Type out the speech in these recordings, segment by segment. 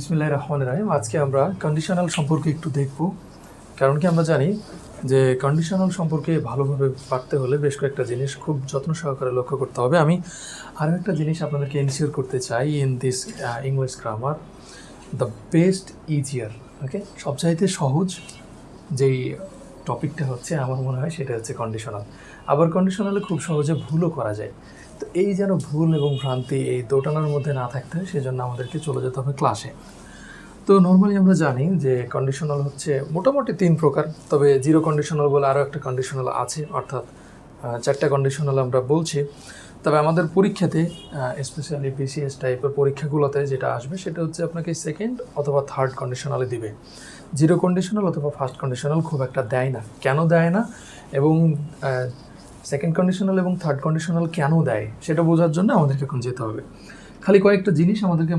বিসমিল্লাহির রহমানির রহিম। আজকে আমরা কন্ডিশনাল সম্পর্কে একটু দেখব। কারণ কি আমরা জানি যে কন্ডিশনাল সম্পর্কে ভালোভাবে পারতে হলে বেশ কয়েকটা জিনিস খুব যত্ন সহকারে লক্ষ্য করতে হবে। আমি আরও একটা জিনিস আপনাদেরকে ইনশিওর করতে চাই in this English grammar, the best easier. Okay, সবচাইতে সহজ যেই টপিকটা হচ্ছে আমার মনে হয় সেটা হচ্ছে কন্ডিশনাল। আবার কন্ডিশনালে খুব সহজে ভুলও করা যায়। তো এই যেন ভুল এবং ভ্রান্তি এই দোটানার মধ্যে না থাকতে হয় সেজন্য আমাদেরকে চলে যেতে হবে ক্লাসে। তো নর্মালি আমরা জানি যে কন্ডিশনাল হচ্ছে মোটামুটি 3 প্রকার, তবে জিরো কন্ডিশনাল বলে আরও একটা কন্ডিশনাল আছে, অর্থাৎ 4টা কন্ডিশনাল আমরা বলছি। তবে আমাদের পরীক্ষাতে স্পেশালি বিসিএস টাইপের পরীক্ষাগুলোতে যেটা আসবে সেটা হচ্ছে আপনাকে সেকেন্ড অথবা থার্ড কন্ডিশনালে দিবে। জিরো কন্ডিশনাল অথবা ফার্স্ট কন্ডিশনাল খুব একটা দেয় না। কেন দেয় না এবং সেকেন্ড কন্ডিশনাল এবং থার্ড কন্ডিশনাল কেন দেয় সেটা বোঝার জন্য আমাদেরকে এখন যেতে হবে। খালি কয়েকটা জিনিস আমাদেরকে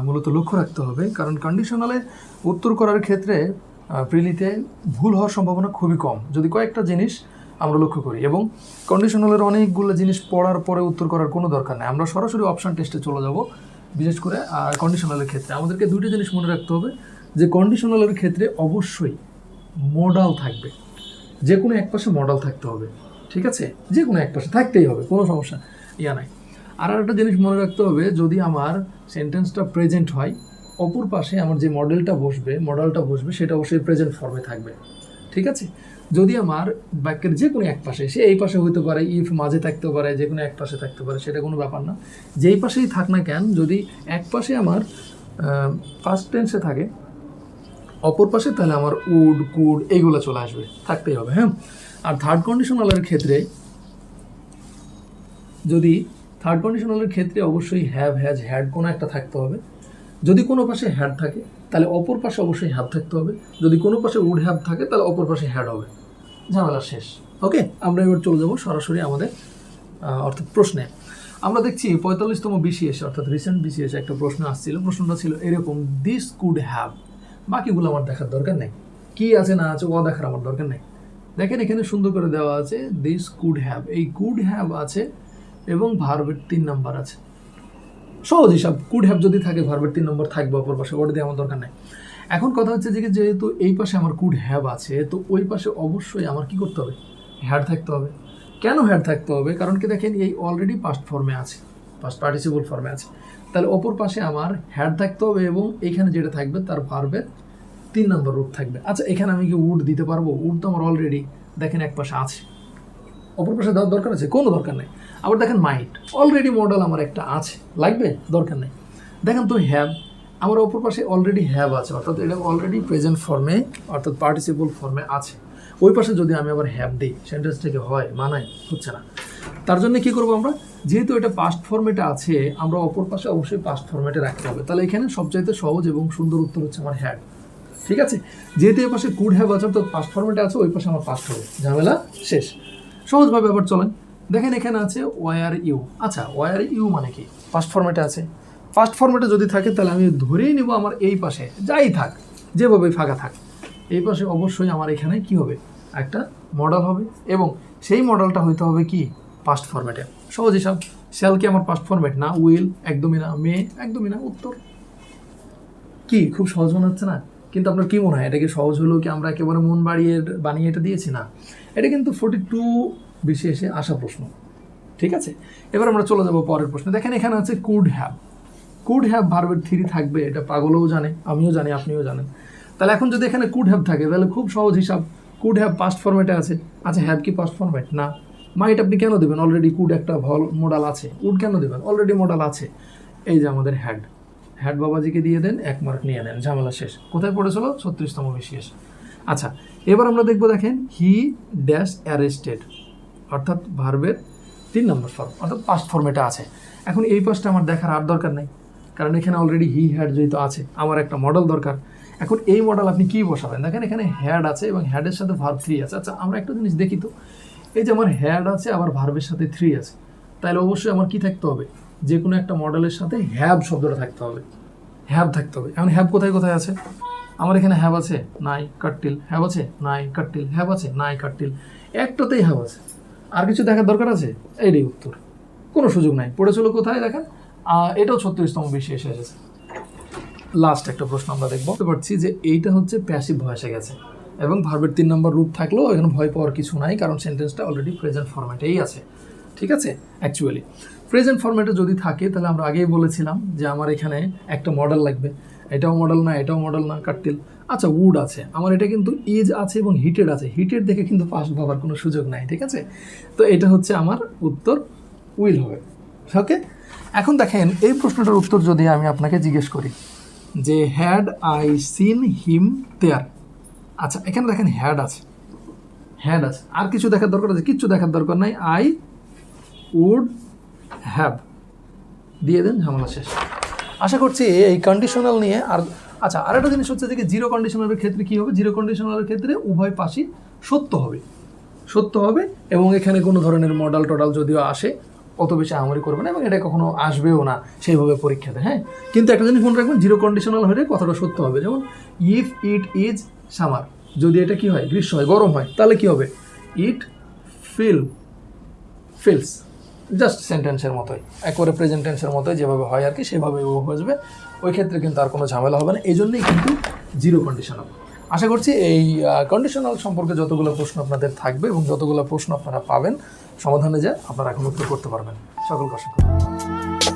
মূলত লক্ষ্য রাখতে হবে, কারণ কন্ডিশনালে উত্তর করার ক্ষেত্রে প্রিলিতে ভুল হওয়ার সম্ভাবনা খুবই কম যদি কয়েকটা জিনিস আমরা লক্ষ্য করি। এবং কন্ডিশনালের অনেকগুলো জিনিস পড়ার পরে উত্তর করার কোনো দরকার নেই, আমরা সরাসরি অপশান টেস্টে চলে যাব। বিশেষ করে কন্ডিশনালের ক্ষেত্রে আমাদেরকে দুইটা জিনিস মনে রাখতে হবে, যে কন্ডিশনালের ক্ষেত্রে অবশ্যই মডাল থাকবে, যে কোনো এক পাশে মডাল থাকতে হবে। ঠিক আছে, যে কোনো এক পাশে থাকতেই হবে, কোনো সমস্যা নাই। আর একটা জিনিস মনে রাখতে হবে, যদি আমার সেন্টেন্সটা প্রেজেন্ট হয় অপর পাশে আমার যে মডেলটা বসবে সেটা অবশ্যই প্রেজেন্ট ফর্মে থাকবে। ঠিক আছে, যদি আমার বাক্যের যে কোনো এক পাশে, সে এই পাশে হতে পারে, ইফ মাঝে থাকতে পারে, যে কোনো এক পাশে থাকতে পারে, সেটা কোনো ব্যাপার না। যেই পাশেই থাক না কেন, যদি এক পাশে আমার ফার্স্ট টেন্সে থাকে অপর পাশে, তাহলে আমার উড কুড এইগুলো চলে আসবে, থাকতেই হবে। হ্যাঁ, আর থার্ড কন্ডিশনালের ক্ষেত্রে অবশ্যই হ্যাভ, হ্যাজ, হ্যাড কোনো একটা থাকতে হবে। যদি কোনো পাশে হ্যাড থাকে তাহলে অপর পাশে অবশ্যই হ্যাভ থাকতে হবে। যদি কোনো পাশে উড হ্যাভ থাকে তাহলে অপর পাশে হ্যাড হবে, ঝামেলা শেষ। ওকে, আমরা এবার চলে যাব সরাসরি আমাদের অর্থাৎ প্রশ্নে। আমরা দেখছি 45তম বিসিএস অর্থাৎ রিসেন্ট বিসিএস একটা প্রশ্ন আসছিল। প্রশ্নটা ছিল এরকম, দিস কুড হ্যাভ। বাকিগুলো আমার দেখার দরকার নেই, কি আছে না আছে ও দেখার আমার দরকার নেই। দেখেন এখানে সুন্দর করে দেওয়া আছে দিস কুড হ্যাভ, এই কুড হ্যাভ আছে এবং ভার্বের 3 নাম্বার আছে। সহজ হিসাব, কুড হ্যাভ যদি থাকে ভার্বের 3 নম্বর থাকবে অপর পাশে, ওটা দিয়ে আমার দরকার নেই। এখন কথা হচ্ছে যে যেহেতু এই পাশে আমার কুড হ্যাভ আছে, তো ওই পাশে অবশ্যই আমার কি করতে হবে, হ্যাড থাকতে হবে। কেন হ্যাড থাকতে হবে? কারণ কি দেখেন এই অলরেডি পাস্ট ফর্মে আছে, পাস্ট পার্টিসিপল ফর্মে আছে, তাহলে অপর পাশে আমার হ্যাড থাকতে হবে এবং এইখানে যেটা থাকবে তার ভার্বের 3 নম্বর রূপ থাকবে। আচ্ছা, এখানে আমি কি উড দিতে পারবো? উড তো আমার অলরেডি দেখেন এক পাশে আছে, অপর পাশে দেওয়ার দরকার আছে? কোনো দরকার নেই। আবার দেখেন মাইট, অলরেডি মডেল আমার একটা আছে, লাগবে? দরকার নেই। দেখেন তো হ্যাভ, আমার অপর পাশে অলরেডি হ্যাভ আছে, অর্থাৎ এটা অলরেডি প্রেজেন্ট ফর্মে অর্থাৎ পার্টিসিপল ফর্মে আছে। ওই পাশে যদি আমি আবার হ্যাভ দিই, সেন্টেন্স থেকে হয় মানায়, হচ্ছে না। তার জন্য কী করবো আমরা, যেহেতু এটা পাস্ট ফর্মেটে আছে, আমরা অপর পাশে অবশ্যই পাস্ট ফর্মেটে রাখতে হবে। তাহলে এখানে সবচাইতে সহজ এবং সুন্দর উত্তর হচ্ছে আমার হ্যাড। ঠিক আছে, যেহেতু এ পাশে কুড হ্যাভ আছে অর্থাৎ পাস্ট ফর্মেটে আছে, ওই পাশে আমার পাস্ট হবে, ঝামেলা শেষ। সহজভাবে আবার চলেন, দেখেন এখানে আছে ওয়ার ইউ। আচ্ছা, ওয়ার ইউ মানে কি? ফার্স্ট ফর্মেটে আছে। ফার্স্ট ফর্মেটে যদি থাকে তাহলে আমি ধরেই নেব আমার এই পাশে যাই থাক, যেভাবে ফাঁকা থাক, এই পাশে অবশ্যই আমার এখানে কি হবে, একটা মডেল হবে এবং সেই মডেলটা হইতে হবে কি, পাস্ট ফর্মেটে। সহজ হিসাব, শ্যাল কি আমার পাস্ট ফর্মেট? না। উইল একদমই না। মে একদমই না। উত্তর কি? খুব সহজ মনে হচ্ছে না? কিন্তু আপনার কি মনে হয়, এটা কি সহজ হলো কি আমরা একেবারে মন বানিয়ে এটা দিয়েছি? না, এটা কিন্তু 42 বিসিএসে আসা প্রশ্ন। ঠিক আছে, এবার আমরা চলে যাব পরের প্রশ্নে। দেখেন এখানে আছে কুড হ্যাভ। কুড হ্যাভ ভার্বের 3 থাকবে, এটা পাগলও জানে, আমিও জানি, আপনিও জানেন। তাহলে এখন যদি এখানে কুড হ্যাভ থাকে তাহলে খুব সহজ হিসাব, কুড হ্যাভ পাস্ট ফর্মেটে আছে। আচ্ছা, হ্যাভ কি পাস্ট ফর্মেট? না। মাইট আপনি কেন দেবেন? অলরেডি কুড একটা মডাল আছে। উড কেন দেবেন? অলরেডি মডাল আছে। এই যে আমাদের হ্যাড, হ্যাড বাবাজিকে দিয়ে দেন, 1 মার্ক নিয়ে নেন, ঝামেলা শেষ। কোথায় পড়েছিল? 36তম বিসিএস। আচ্ছা, এবার আমরা দেখবো, দেখেন হি ড্যাশ অ্যারেস্টেড, অর্থাৎ ভার্বের 3 নম্বর ফর্ম অর্থাৎ পাস্ট ফর্মেটে আছে। এখন এই পাশটা আমার দেখার আর দরকার নেই, কারণ এখানে অলরেডি হি হ্যাড যেহেতু আছে, আমার একটা মডেল দরকার। এখন এই মডেল আপনি কি বসাবেন? দেখেন এখানে হ্যাড আছে এবং হ্যাডের সাথে ভার্ব 3 আছে। আচ্ছা, আমরা একটা জিনিস দেখি তো, এই যে আমার হ্যাড আছে আবার ভার্বের সাথে 3 আছে, তাহলে অবশ্যই আমার কি থাকতে হবে, যে কোনো একটা মডেলের সাথে হ্যাভ শব্দটা থাকতে হবে, হ্যাভ থাকতে হবে। এখন হ্যাভ কোথায় কোথায় আছে? আমার এখানে হ্যাভ আছে, নাই, কাটটিল, হ্যাভ আছে, নাই, কাটটিল, হ্যাভ আছে, নাই, কাটটিল, একটাতেই হ্যাভ আছে। আর কিছু দেখার দরকার আছে? এইটাই উত্তর, কোনো সুযোগ নাই। পড়েছিল কোথায়? দেখেন এটাও 36তম বিসিএসে এসেছে। লাস্ট একটা প্রশ্ন আমরা দেখতে পাচ্ছি যে এইটা হচ্ছে প্যাসিভ ভয়েসে গেছে এবং ভার্বের 3 নম্বর রূপ থাকলেও এখানে ভয় পাওয়ার কিছু নাই, কারণ সেন্টেন্সটা অলরেডি প্রেজেন্ট ফরম্যাটেই আছে। ঠিক আছে, অ্যাকচুয়ালি প্রেজেন্ট ফরম্যাটে যদি থাকে তাহলে আমরা আগেই বলেছিলাম যে আমার এখানে একটা মডেল লাগবে, এটাও মডেল না, এটাও মডেল না, কাটতিল। আচ্ছা, উড আছে, আমার এটা কিন্তু ইজ আছে এবং হিটেড আছে, হিটেড দেখে কিন্তু পাস্ট ভাবার কোনো সুযোগ নাই। ঠিক আছে, তো এটা হচ্ছে আমার উত্তর উইল হবে। ওকে, এখন দেখেন এই প্রশ্নটার উত্তর যদি আমি আপনাকে জিজ্ঞেস করি যে হ্যাড আই সিন হিম দেয়ার। আচ্ছা, এখানে দেখেন হ্যাড আছে, হ্যাড আছে, আর কিছু দেখার দরকার আছে? কিচ্ছু দেখার দরকার নাই, আই উড হ্যাভ দিয়ে দেন, ঝামেলা শেষ। আশা করছি এই কন্ডিশনাল নিয়ে আর আচ্ছা, আরেকটা জিনিস হচ্ছে যে জিরো কন্ডিশনালের ক্ষেত্রে কী হবে, জিরো কন্ডিশনালের ক্ষেত্রে উভয় পাশই সত্য হবে, সত্য হবে, এবং এখানে কোনো ধরনের মডেল টডাল যদিও আসে অত বেশি আমারই করবে না এবং এটা কখনো আসবেও না সেইভাবে পরীক্ষাতে। হ্যাঁ, কিন্তু একটা জিনিস মনে রাখবেন, জিরো কন্ডিশনাল হলে কথাটা সত্য হবে। যেমন ইফ ইট ইজ সামার, যদি এটা কি হয়, গ্রীষ্ম হয়, গরম হয়, তাহলে কি হবে, ইট ফিলস, জাস্ট সেন্টেন্সের মতোই, একবারে প্রেজেন্ট টেন্সের মতোই যেভাবে হয় আর কি, সেভাবে ও বসবে। ওই ক্ষেত্রে কিন্তু আর কোনো ঝামেলা হবে না, এই জন্যই কিন্তু জিরো কন্ডিশনাল। আশা করছি এই কন্ডিশনাল সম্পর্কে যতগুলো প্রশ্ন আপনাদের থাকবে এবং যতগুলো প্রশ্ন আপনারা পাবেন সমাধানে যায় আপনারা এখন উত্তর করতে পারবেন। সকলকে অসংখ্য